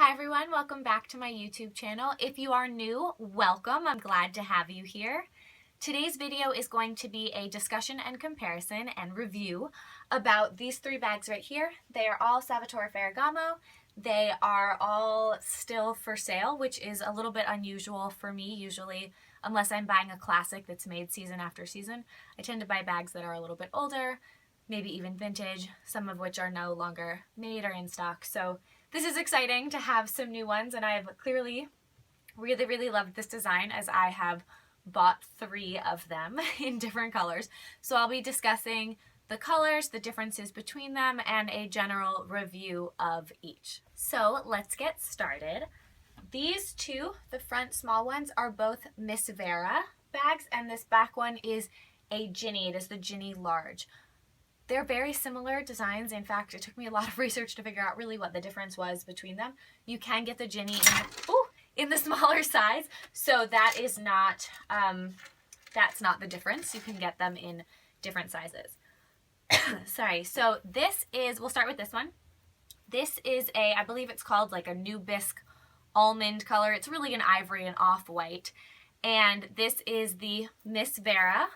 Hi everyone, welcome back to my YouTube channel. If you are new, welcome. I'm glad to have you here. Today's video is going to be a discussion and comparison and review about these three bags right here. They are all Salvatore Ferragamo. They are all still for sale, which is a little bit unusual for me. Usually, unless I'm buying a classic that's made season after season, I tend to buy bags that are a little bit older, maybe even vintage, some of which are no longer made or in stock. So this is exciting to have some new ones, and I've clearly really loved this design as I have bought three of them in different colors. So I'll be discussing the colors, the differences between them, and a general review of each. So let's get started. These two, the front small ones, are both Miss Vara bags, and this back one is a Ginny. It is the Ginny Large. They're very similar designs. In fact, it took me a lot of research to figure out really what the difference was between them. You can get the Ginny in the smaller size, so that is not, that's not the difference. You can get them in different sizes. Sorry, so this is, we'll start with this one. This is a, I believe it's called like a new bisque almond color. It's really an ivory and off-white. And this is the Miss Vara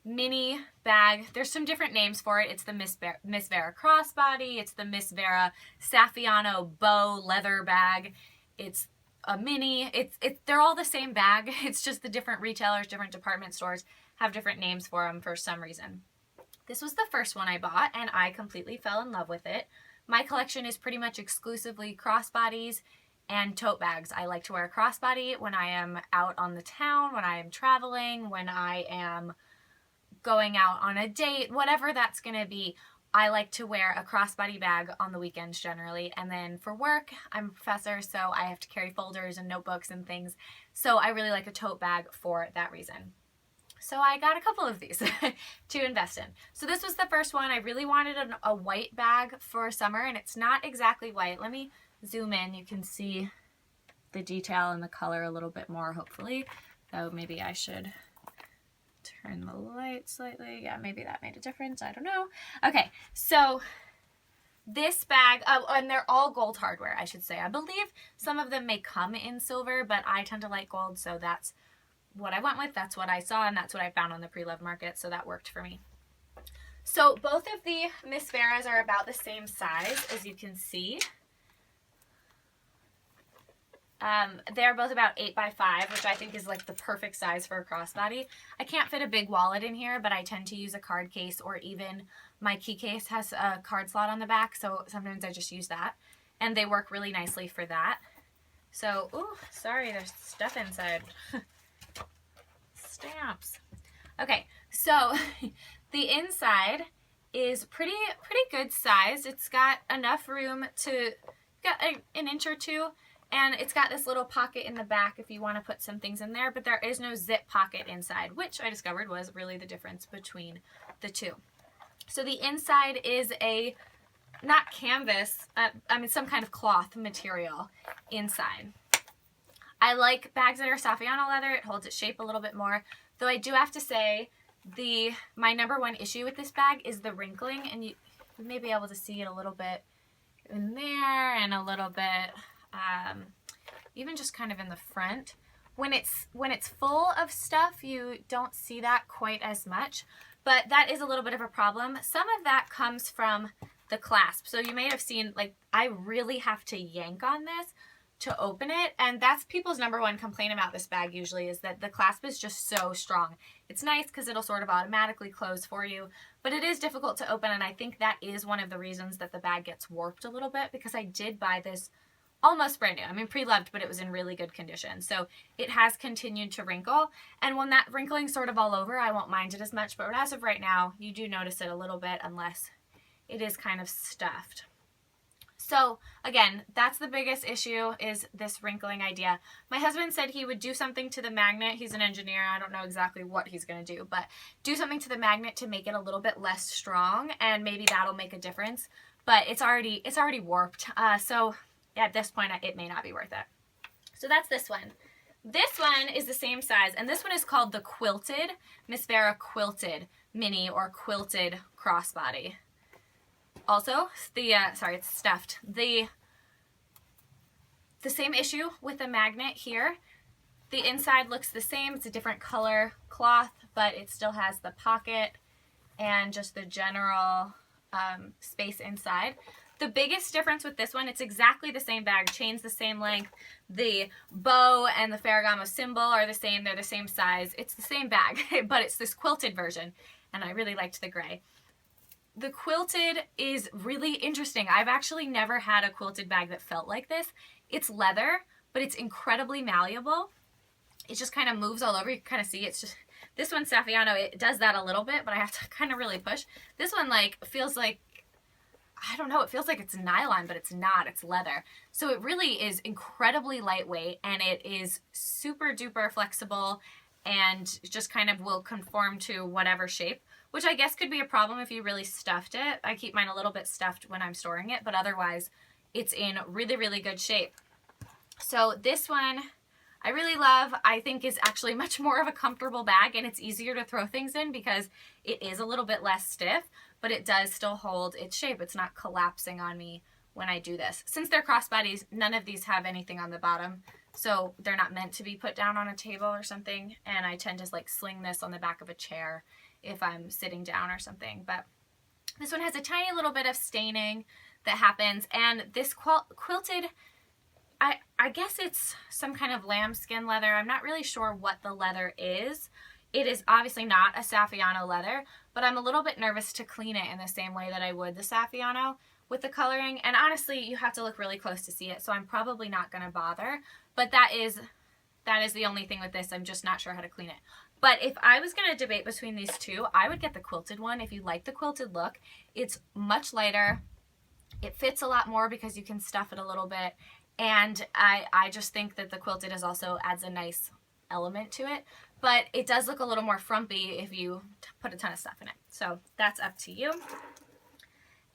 mini bag. There's some different names for it. It's the Miss Vara Crossbody. It's the Miss Vara Saffiano bow leather bag. It's a mini. They're all the same bag. It's just the different retailers, different department stores have different names for them for some reason. This was the first one I bought, and I completely fell in love with it. My collection is pretty much exclusively crossbodies and tote bags. I like to wear a crossbody when I am out on the town, when I am traveling, when I am going out on a date, whatever that's going to be. I like to wear a crossbody bag on the weekends generally, and then for work, I'm a professor, so I have to carry folders and notebooks and things, so I really like a tote bag for that reason. So I got a couple of these to invest in. So this was the first one. I really wanted a white bag for summer, and it's not exactly white. Let me zoom in. You can see the detail and the color a little bit more, hopefully. So maybe I should turn the light slightly. Yeah, maybe that made a difference. I don't know. Okay, so this bag, and they're all gold hardware, I should say. I believe some of them may come in silver, but I tend to like gold, so that's what I went with. That's what I saw, and that's what I found on the pre-loved market, so that worked for me. So both of the Miss Varas are about the same size, as you can see. They're both about 8 by 5, which I think is like the perfect size for a crossbody. I can't fit a big wallet in here, but I tend to use a card case, or even my key case has a card slot on the back, so sometimes I just use that. And they work really nicely for that. So, ooh, sorry, there's stuff inside. Stamps. Okay, so the inside is pretty good size. It's got enough room to get an inch or two. And it's got this little pocket in the back if you want to put some things in there, but there is no zip pocket inside, which I discovered was really the difference between the two. So the inside is a, not canvas, I mean some kind of cloth material inside. I like bags that are Saffiano leather. It holds its shape a little bit more, though I do have to say my number one issue with this bag is the wrinkling, and you may be able to see it a little bit in there and a little bit even just kind of in the front. When it's full of stuff, you don't see that quite as much, but that is a little bit of a problem. Some of that comes from the clasp. So you may have seen, like, I really have to yank on this to open it, and that's people's number one complaint about this bag usually, is that the clasp is just so strong. It's nice because it'll sort of automatically close for you, but it is difficult to open, and I think that is one of the reasons that the bag gets warped a little bit, because I did buy this almost brand new. I mean, pre-loved, but it was in really good condition. So it has continued to wrinkle. And when that wrinkling's sort of all over, I won't mind it as much. But as of right now, you do notice it a little bit unless it is kind of stuffed. So again, that's the biggest issue, is this wrinkling idea. My husband said he would do something to the magnet. He's an engineer. I don't know exactly what he's going to do, but do something to the magnet to make it a little bit less strong, and maybe that'll make a difference. But it's already warped. So at this point, it may not be worth it. So that's this one. This one is the same size, and this one is called the Quilted, Miss Vara Quilted Mini or Quilted Crossbody. Also, sorry, it's stuffed. The The same issue with the magnet here. The inside looks the same. It's a different color cloth, but it still has the pocket and just the general space inside. The biggest difference with this one, it's exactly the same bag, chain's the same length, the bow and the Ferragamo symbol are the same, they're the same size, it's the same bag, but it's this quilted version, and I really liked the gray. The quilted is really interesting. I've actually never had a quilted bag that felt like this. It's leather, but it's incredibly malleable. It just kind of moves all over. You can kind of see it's just, this one, Saffiano, it does that a little bit, but I have to kind of really push. This one like feels like, I don't know, it feels like it's nylon, but it's not, it's leather. So it really is incredibly lightweight, and it is super duper flexible and just kind of will conform to whatever shape, which I guess could be a problem if you really stuffed it. I keep mine a little bit stuffed when I'm storing it, but otherwise it's in really, really good shape. So this one I really love. I think is actually much more of a comfortable bag, and it's easier to throw things in because it is a little bit less stiff, but it does still hold its shape. It's not collapsing on me when I do this. Since they're crossbodies, none of these have anything on the bottom, so they're not meant to be put down on a table or something, and I tend to like sling this on the back of a chair if I'm sitting down or something. But this one has a tiny little bit of staining that happens, and this quilted, I guess it's some kind of lambskin leather. I'm not really sure what the leather is. It is obviously not a Saffiano leather, but I'm a little bit nervous to clean it in the same way that I would the Saffiano with the coloring. And honestly, you have to look really close to see it, so I'm probably not going to bother. But that is the only thing with this. I'm just not sure how to clean it. But if I was going to debate between these two, I would get the quilted one. If you like the quilted look, it's much lighter. It fits a lot more because you can stuff it a little bit. And I just think that the quilted also adds a nice element to it. But it does look a little more frumpy if you put a ton of stuff in it. So that's up to you.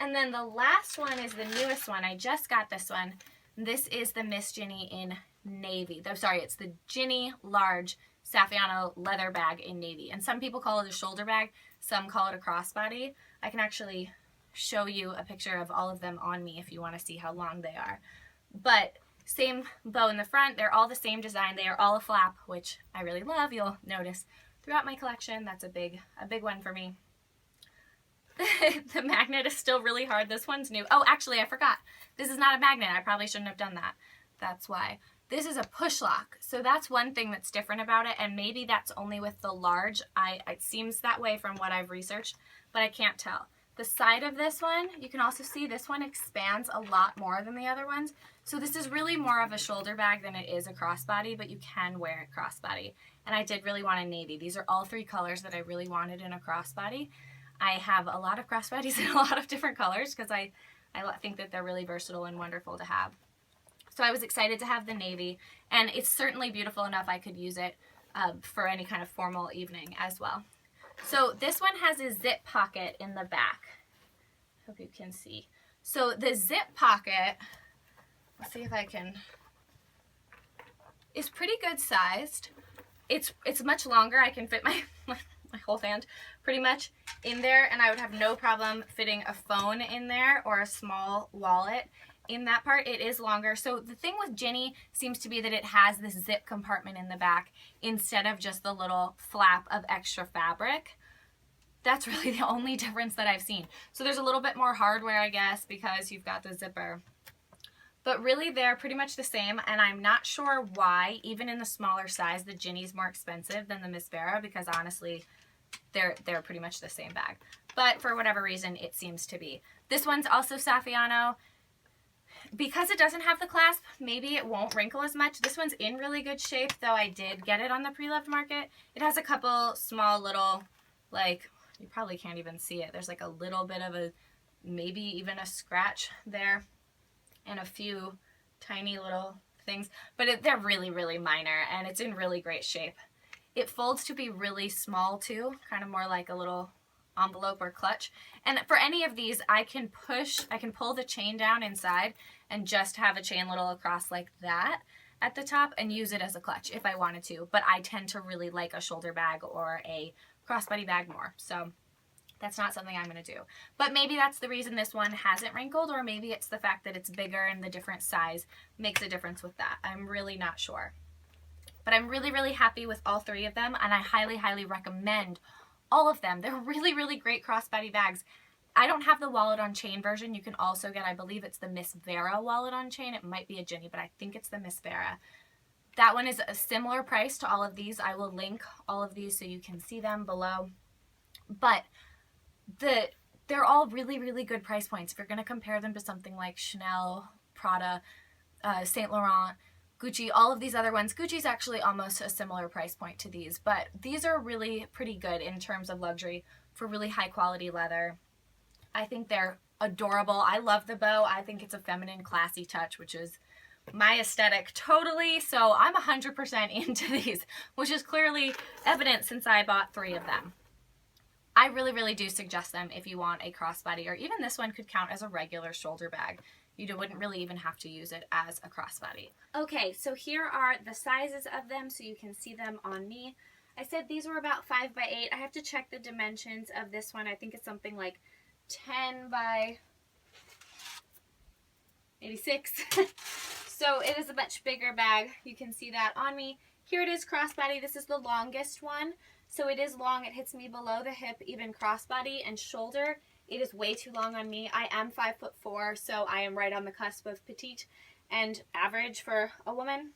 And then the last one is the newest one. I just got this one. This is the Miss Ginny in navy. I'm sorry, it's the Ginny Large Saffiano leather bag in navy. And some people call it a shoulder bag. Some call it a crossbody. I can actually show you a picture of all of them on me if you want to see how long they are. But same bow in the front. They're all the same design. They are all a flap, which I really love. You'll notice throughout my collection. That's a big one for me. The magnet is still really hard. This one's new. Oh, actually, I forgot. This is not a magnet. I probably shouldn't have done that. That's why. This is a push lock. So that's one thing that's different about it, and maybe that's only with the large. It seems that way from what I've researched, but I can't tell. The side of this one, you can also see this one expands a lot more than the other ones. So this is really more of a shoulder bag than it is a crossbody, but you can wear it crossbody. And I did really want a navy. These are all three colors that I really wanted in a crossbody. I have a lot of crossbodies in a lot of different colors because I think that they're really versatile and wonderful to have. So I was excited to have the navy, and it's certainly beautiful enough I could use it for any kind of formal evening as well. So this one has a zip pocket in the back. Hope you can see. So the zip pocket, let's see if I can, is pretty good sized. It's much longer. I can fit my whole hand pretty much in there, and I would have no problem fitting a phone in there or a small wallet in that part. It is longer. So the thing with Ginny seems to be that it has this zip compartment in the back instead of just the little flap of extra fabric. That's really the only difference that I've seen. So there's a little bit more hardware, I guess, because you've got the zipper. But really they're pretty much the same, and I'm not sure why, even in the smaller size, the Ginny's more expensive than the Miss Vara, because honestly, they're pretty much the same bag. But for whatever reason, it seems to be. This one's also Saffiano. Because it doesn't have the clasp, maybe it won't wrinkle as much. This one's in really good shape, though I did get it on the pre-loved market. It has a couple small little, like, you probably can't even see it. There's like a little bit of a, maybe even a scratch there, and a few tiny little things. But they're really, really minor, and it's in really great shape. It folds to be really small too, kind of more like a little envelope or clutch. And for any of these, I can pull the chain down inside and just have a chain little across like that at the top and use it as a clutch if I wanted to. But I tend to really like a shoulder bag or a crossbody bag more. So That's not something I'm going to do. But maybe that's the reason this one hasn't wrinkled, or maybe it's the fact that it's bigger and the different size makes a difference with that. I'm really not sure. But I'm really, really happy with all three of them, and I highly, highly recommend all of them. They're really, really great crossbody bags. I don't have the wallet on chain version. You can also get, I believe it's the Miss Vara wallet on chain. It might be a Ginny, but I think it's the Miss Vara. That one is a similar price to all of these. I will link all of these so you can see them below. But they're all really, really good price points. If you're going to compare them to something like Chanel, Prada, Saint Laurent, Gucci, all of these other ones, Gucci's actually almost a similar price point to these, but these are really pretty good in terms of luxury for really high quality leather. I think they're adorable. I love the bow. I think it's a feminine, classy touch, which is my aesthetic totally. So I'm 100% into these, which is clearly evident since I bought 3 of them. I really, really do suggest them if you want a crossbody, or even this one could count as a regular shoulder bag. You wouldn't really even have to use it as a crossbody. Okay, so here are the sizes of them so you can see them on me. I said these were about 5 by 8. I have to check the dimensions of this one. I think it's something like 10 by maybe 6. So it is a much bigger bag. You can see that on me. Here it is crossbody. This is the longest one. So it is long. It hits me below the hip, even crossbody and shoulder. It is way too long on me. I am 5'4", so I am right on the cusp of petite and average for a woman.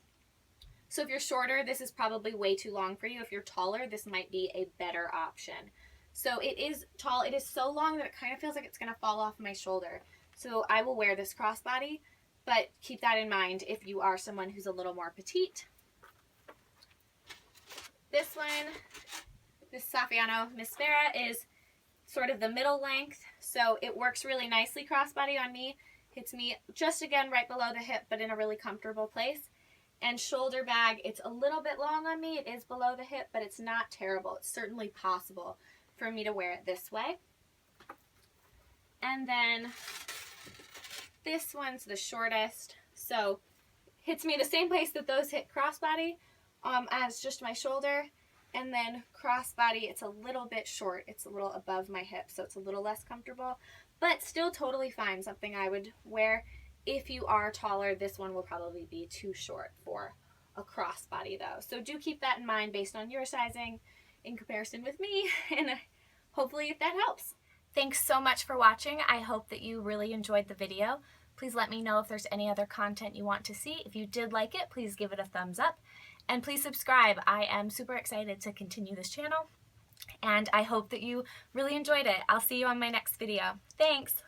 So if you're shorter, this is probably way too long for you. If you're taller, this might be a better option. So it is tall. It is so long that it kind of feels like it's going to fall off my shoulder. So I will wear this crossbody, but keep that in mind if you are someone who's a little more petite. This one, this Saffiano Miss Vara, is sort of the middle length, so it works really nicely crossbody on me. Hits me just again right below the hip, but in a really comfortable place. And shoulder bag, it's a little bit long on me. It is below the hip, but it's not terrible. It's certainly possible for me to wear it this way. And then this one's the shortest, so hits me the same place that those hit crossbody as just my shoulder. And then crossbody, it's a little bit short. It's a little above my hip, so it's a little less comfortable, but still totally fine. Something I would wear. If you are taller, this one will probably be too short for a crossbody though. So do keep that in mind based on your sizing in comparison with me, and hopefully that helps. Thanks so much for watching. I hope that you really enjoyed the video. Please let me know if there's any other content you want to see. If you did like it, please give it a thumbs up. And please subscribe. I am super excited to continue this channel, and I hope that you really enjoyed it. I'll see you on my next video. Thanks!